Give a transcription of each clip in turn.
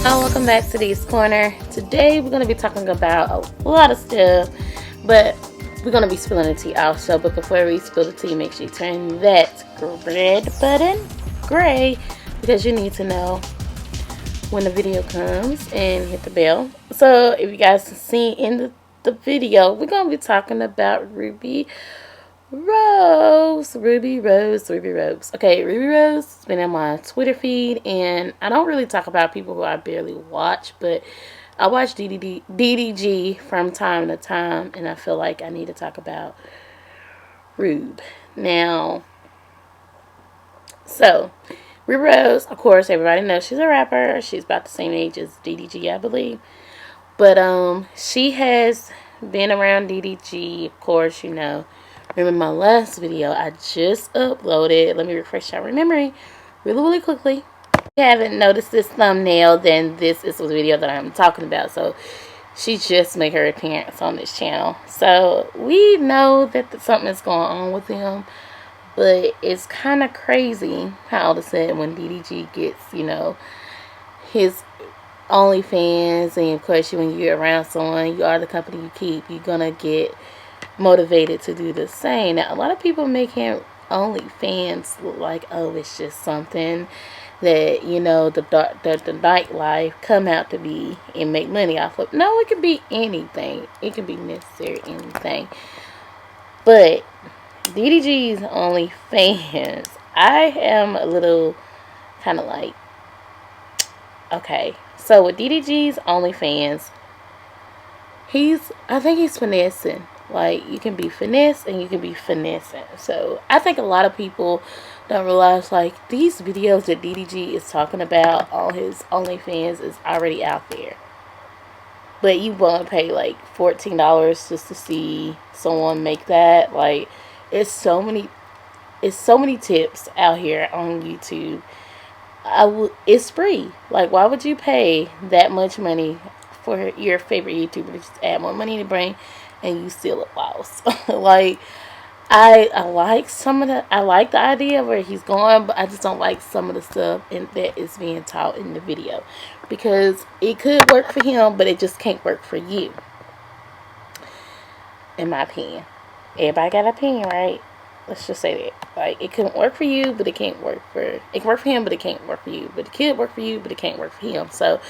Welcome back to Dee's Corner. Today we're going to be talking about a lot of stuff, but we're going to be spilling the tea also. But before we spill the tea, make sure you turn that red button gray, because you need to know when the video comes, and hit the bell. So if you guys can see in the video, we're going to be talking about Ruby Rose. Okay, Ruby Rose has been in my Twitter feed, and I don't really talk about people who I barely watch, but I watch DDG from time to time, and I feel like I need to talk about Ruby. Now, so Ruby Rose, of course, everybody knows she's a rapper. She's about the same age as DDG, I believe. But she has been around DDG, of course, you know. Remember my last video I just uploaded? Let me refresh your memory really quickly. If you haven't noticed this thumbnail, then this is the video that I'm talking about. So she just made her appearance on this channel. So we know that something is going on with them, but it's kind of crazy how all of a sudden when DDG gets, you know, his OnlyFans, and of course when you're around someone, you are the company you keep, you're gonna get motivated to do the same. Now, a lot of people making OnlyFans look like, oh, it's just something that, you know, the nightlife come out to be and make money off of. No, it could be anything. It could be necessary anything. But DDG's OnlyFans, I am a little kind of like, okay. So with DDG's OnlyFans, I think he's finessing. Like, you can be finesse and you can be finessing. So I think a lot of people don't realize, like, these videos that DDG is talking about on his OnlyFans is already out there. But you want to pay like $14 just to see someone make that. Like, it's so many tips out here on YouTube. It's free. Like, why would you pay that much money for your favorite YouTuber to just add more money in the brain and you still look lost? Like, I like I like the idea of where he's going, but I just don't like some of the stuff that is being taught in the video, because it could work for him, but it just can't work for you, in my opinion. Everybody got an opinion, right? Let's just say that. Like, it couldn't work for you, but it can work for him, but it can't work for you. But it could work for you, but it can't work for him. So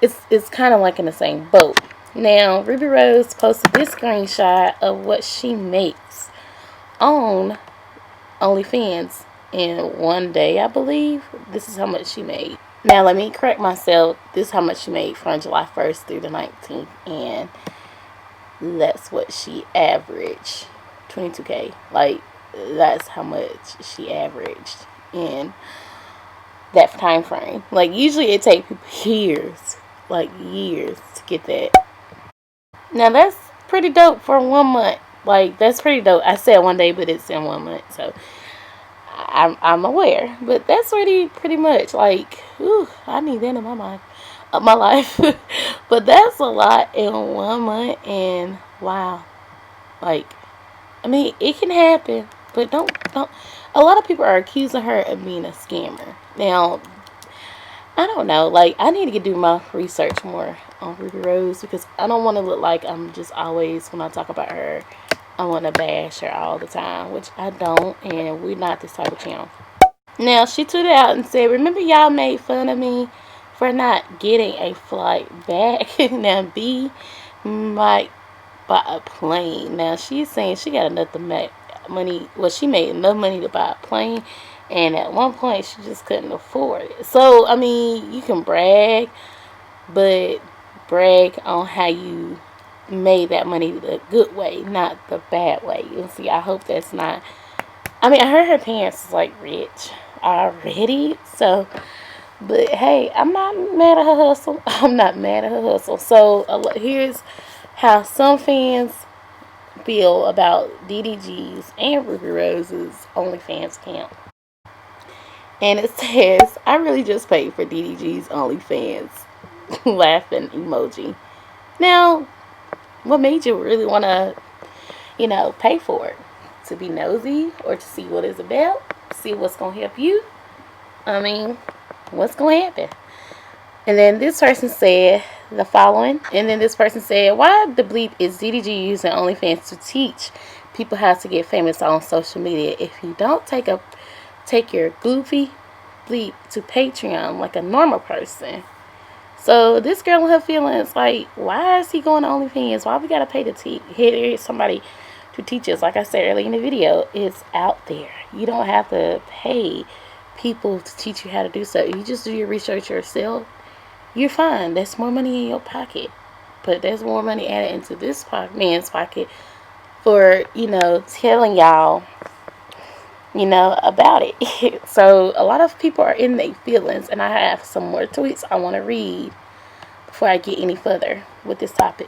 it's kind of like in the same boat. Now, Ruby Rose posted this screenshot of what she makes on OnlyFans in one day, I believe. This is how much she made. Now, let me correct myself. This is how much she made from July 1st through the 19th. And that's what she averaged. 22K. Like, that's how much she averaged in that time frame. Like, usually it takes people years. Like, years to get that. Now, that's pretty dope for 1 month. Like, that's pretty dope. I said one day, but it's in 1 month, so I'm aware. But that's pretty much, like, ooh, I need that in my mind, my life. But that's a lot in 1 month, and wow. Like, I mean, it can happen, but don't. A lot of people are accusing her of being a scammer. Now, I don't know. Like, I need to do my research more on Ruby Rose, because I don't want to look like I'm just always, when I talk about her, I want to bash her all the time, which I don't, and we're not this type of channel. Now, she tweeted out and said, remember y'all made fun of me for not getting a flight back? Now, B might buy a plane. Now, she's saying she got enough money. Well, she made enough money to buy a plane, and at one point she just couldn't afford it. So, I mean, you can brag, but brag on how you made that money the good way, not the bad way. You see, I hope that's not. I mean, I heard her parents is like rich already, so. But hey, I'm not mad at her hustle. I'm not mad at her hustle. So here's how some fans feel about DDG's and Ruby Rose's OnlyFans account. And it says, I really just paid for DDG's OnlyFans. Laughing emoji. Now, what made you really want to, you know, pay for it? To be nosy, or to see what it's about? See what's going to help you? I mean, what's going to happen? And then this person said the following. And then this person said, why the bleep is DDG using OnlyFans to teach people how to get famous on social media? If you don't take your goofy bleep to Patreon like a normal person. So this girl in her feelings, like, why is he going to OnlyFans? Why we gotta pay to hit somebody to teach us? Like I said earlier in the video, it's out there. You don't have to pay people to teach you how to do so. You just do your research yourself. You're fine. That's more money in your pocket. But there's more money added into this man's pocket for, telling y'all, about it. So a lot of people are in their feelings, and I have some more tweets I want to read before I get any further with this topic.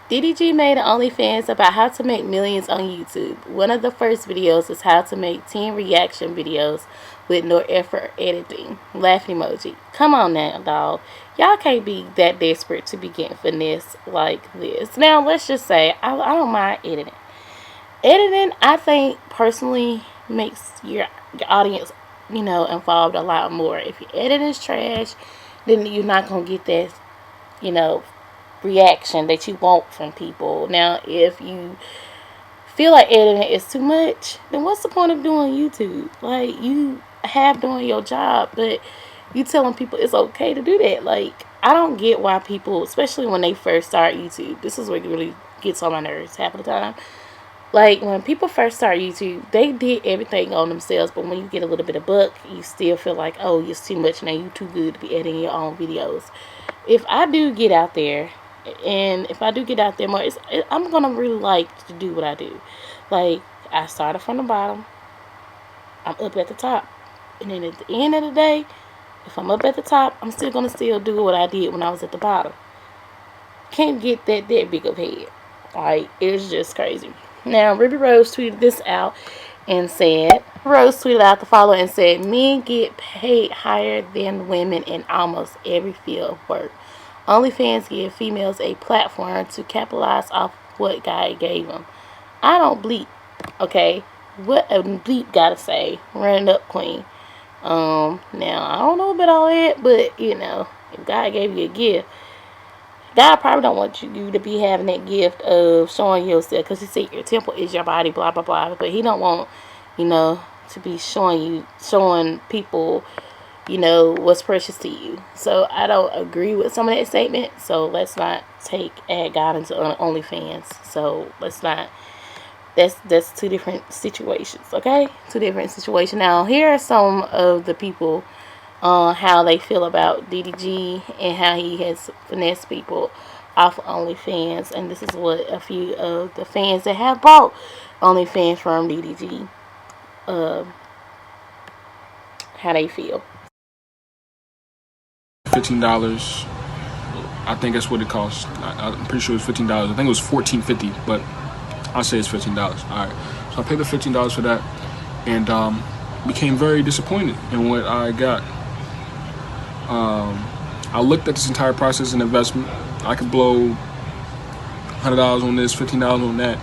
DDG made an OnlyFans about how to make millions on YouTube. One of the first videos is how to make 10 reaction videos with no effort editing. Laughing emoji. Come on now, dog. Y'all can't be that desperate to be getting finesse like this. Now, let's just say, I don't mind editing. Editing, I think, personally makes your audience, involved a lot more. If your editing is trash, then you're not going to get that, reaction that you want from people. Now, if you feel like editing is too much, then what's the point of doing YouTube? Like, you have doing your job, but you telling people it's okay to do that. Like, I don't get why people, especially when they first start YouTube, this is what really gets on my nerves half of the time. Like, when people first start YouTube, they did everything on themselves, but when you get a little bit of buck, you still feel like, oh, it's too much now, you too good to be editing your own videos. If I do get out there, more, I'm going to really like to do what I do. Like, I started from the bottom, I'm up at the top. And then at the end of the day, if I'm up at the top, I'm still going to do what I did when I was at the bottom. Can't get that big of head. Like, it's just crazy. Now, Ruby Rose tweeted this out and said, the following and said, men get paid higher than women in almost every field of work. OnlyFans give females a platform to capitalize off what God gave them. I don't bleep, okay? What a bleep gotta say? Run it up, queen. Now, I don't know about all that, but, if God gave you a gift, God probably don't want you to be having that gift of showing yourself, because He said your temple is your body, blah, blah, blah. But He don't want, to be showing people, what's precious to you. So I don't agree with some of that statement. So let's not add God into OnlyFans. So let's not. That's two different situations, okay? Two different situations. Now, here are some of the people how they feel about DDG and how he has finessed people off of OnlyFans. And this is what a few of the fans that have bought OnlyFans from DDG, how they feel. $15. I think that's what it costs. I'm pretty sure it's $15. I think it was $14.50, but I'll say it's $15. All right. So I paid the $15 for that, and became very disappointed in what I got. I looked at this entire process as an investment. I could blow $100 on this, $15 on that,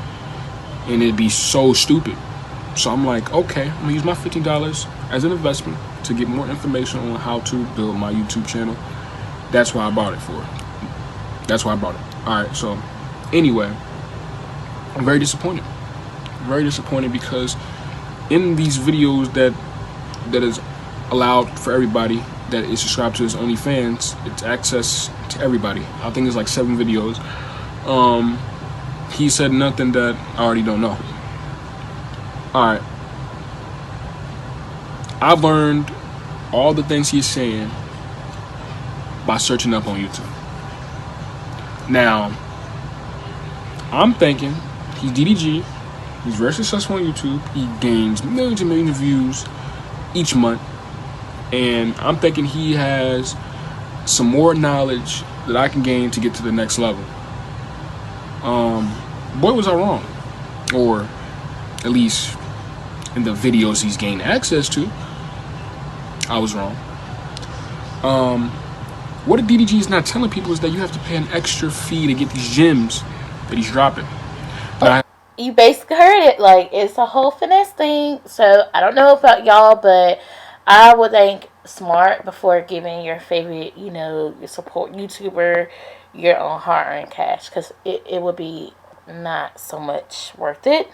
and it'd be so stupid. So I'm like, okay, I'm gonna use my $15 as an investment to get more information on how to build my YouTube channel. That's why I bought it for. That's why I bought it. All right. So anyway, I'm very disappointed. Very disappointed because in these videos that is allowed for everybody that is subscribed to his OnlyFans, it's access to everybody. I think it's like 7 videos. He said nothing that I already don't know. Alright. I've learned all the things he's saying by searching up on YouTube. Now, I'm thinking he's DDG. He's very successful on YouTube. He gains millions and millions of views each month. And I'm thinking he has some more knowledge that I can gain to get to the next level. Boy, was I wrong. Or at least in the videos he's gained access to, I was wrong. What DDG is not telling people is that you have to pay an extra fee to get these gems that he's dropping. You basically heard it. Like, it's a whole finesse thing. So I don't know about y'all, but I would think smart before giving your favorite, you know, your support YouTuber your own hard-earned cash, because it would be not so much worth it.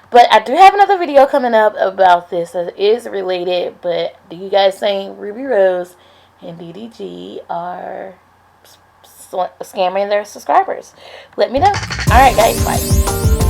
But I do have another video coming up about this that is related. But do you guys think Ruby Rose and DDG are scamming their subscribers? Let me know. All right, guys, bye.